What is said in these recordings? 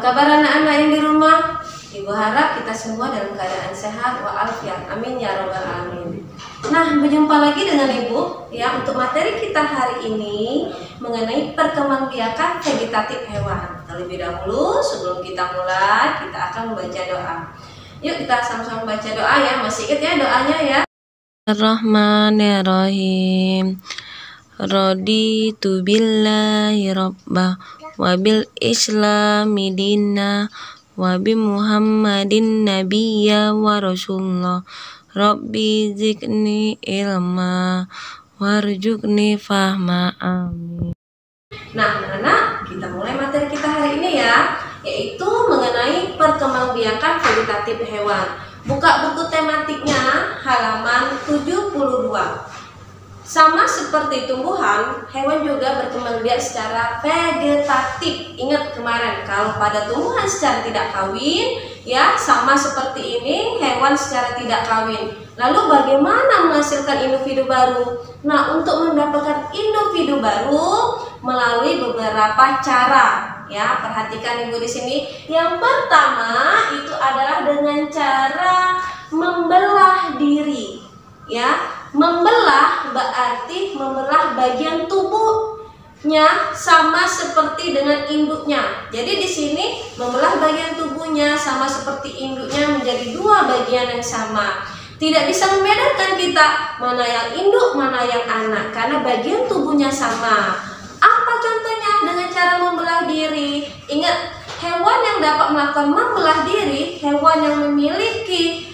kabar anak-anak yang di rumah? Ibu harap kita semua dalam keadaan sehat walafiat. Amin ya robbal alamin. Nah, berjumpa lagi dengan Ibu ya untuk materi kita hari ini mengenai perkembangbiakan vegetatif hewan. Terlebih dahulu sebelum kita mulai, kita akan membaca doa. Yuk kita sama-sama baca doa ya. Masih ingat ya doanya ya? Bismillahirrahmanirrahim. Raditu billahi rabbah wa bil islami dinna wa bi muhammadin nabiyya wa rasulullah. Rabbi zidni ilma warzuqni fahma. Amin. Nah, anak-anak, kita mulai materi kita hari ini ya, yaitu mengenai perkembangbiakan vegetatif hewan. Buka buku tematiknya halaman 72. Sama seperti tumbuhan, hewan juga berkembang biak secara vegetatif. Ingat kemarin, kalau pada tumbuhan secara tidak kawin, ya sama seperti ini, hewan secara tidak kawin. Lalu bagaimana menghasilkan individu baru? Nah, untuk mendapatkan individu baru melalui beberapa cara. Ya, perhatikan Ibu di sini. Yang pertama itu adalah dengan cara membelah diri. Ya, membelah berarti membelah bagian tubuhnya sama seperti dengan induknya. Jadi di sini membelah bagian tubuhnya sama seperti induknya menjadi dua bagian yang sama. Tidak bisa membedakan kita mana yang induk, mana yang anak karena bagian tubuhnya sama. Apa contohnya dengan cara membelah diri? Ingat, hewan yang dapat melakukan membelah diri, hewan yang memiliki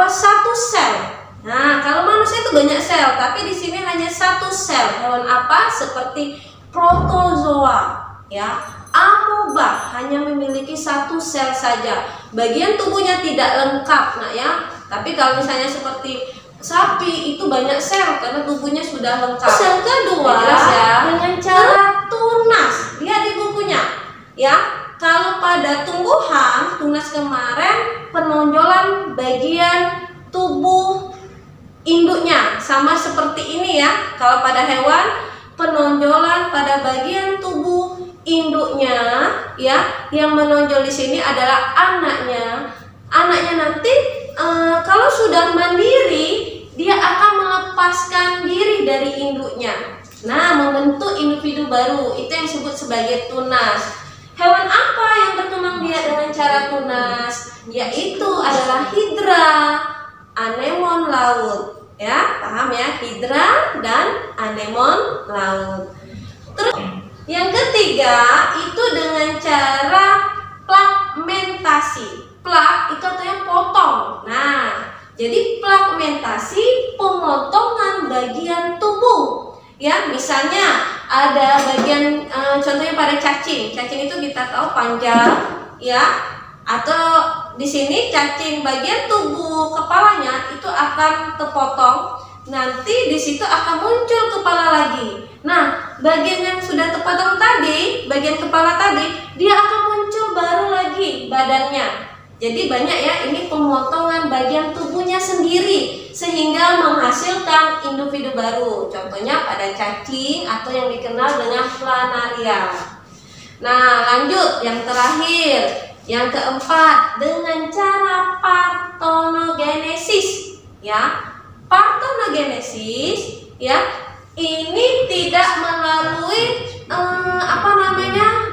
satu sel. Nah, kalau manusia itu banyak sel, tapi di sini hanya satu sel. Hewan apa? Seperti protozoa, ya. Amoeba hanya memiliki satu sel saja. Bagian tubuhnya tidak lengkap, nah ya. Tapi kalau misalnya seperti sapi itu banyak sel karena tubunya sudah lengkap. Yang kedua, ya, dengan cara tunas. Lihat di bukunya, ya. Kalau pada tumbuhan, tunas kemarin penonjolan bagian tubuh induknya sama seperti ini ya. Kalau pada hewan, penonjolan pada bagian tubuh induknya ya, yang menonjol di sini adalah anaknya. Anaknya nanti kalau sudah mandiri, dia akan melepaskan diri dari induknya. Nah, membentuk individu baru, itu yang disebut sebagai tunas. Hewan apa yang berkembang biak dengan cara tunas? Yaitu adalah hidra, anemon laut, ya, paham ya, hidra dan anemon laut. Terus yang ketiga itu dengan cara fragmentasi. Plak itu artinya potong. Nah, jadi fragmentasi pemotongan bagian tubuh. Ya, misalnya ada bagian contohnya pada cacing. Cacing itu kita tahu panjang, ya. Atau di sini cacing bagian tubuh kepalanya itu akan terpotong, nanti di situ akan muncul kepala lagi. Nah, bagian yang sudah terpotong tadi, bagian kepala tadi, dia akan muncul baru lagi badannya. Jadi banyak ya, ini pemotongan bagian tubuhnya sendiri sehingga menghasilkan individu baru. Contohnya pada cacing atau yang dikenal dengan planaria. Nah, lanjut yang terakhir. Yang keempat, dengan cara parthenogenesis, ya. Parthenogenesis, ya, ini tidak melalui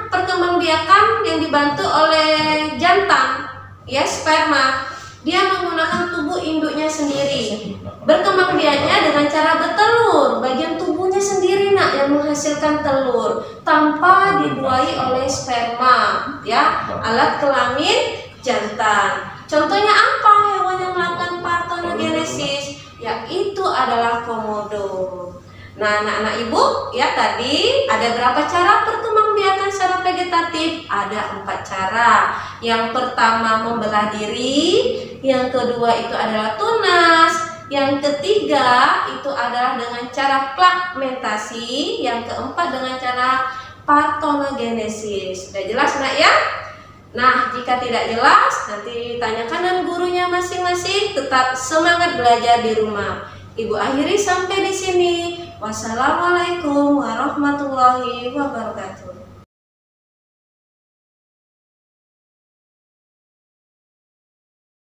perkembangbiakan yang dibantu oleh jantan, ya, sperma. Dia menggunakan tubuh induknya sendiri. Berkembang biaknya dengan cara bertelur, bagian tubuhnya sendiri nak yang menghasilkan telur tanpa dibuahi oleh sperma, ya, alat kelamin jantan. Contohnya apa hewan yang melakukan parthenogenesis? Yaitu adalah komodo. Nah, anak-anak ibu, ya, tadi ada berapa cara perkembangbiakan secara vegetatif? Ada 4 cara. Yang pertama membelah diri, yang kedua itu adalah tunas, yang ketiga itu adalah dengan cara fragmentasi, yang keempat dengan cara parthenogenesis. Sudah jelas nak ya? Nah, jika tidak jelas nanti tanyakan dengan gurunya masing-masing. Tetap semangat belajar di rumah. Ibu akhiri sampai di sini. Wassalamualaikum warahmatullahi wabarakatuh.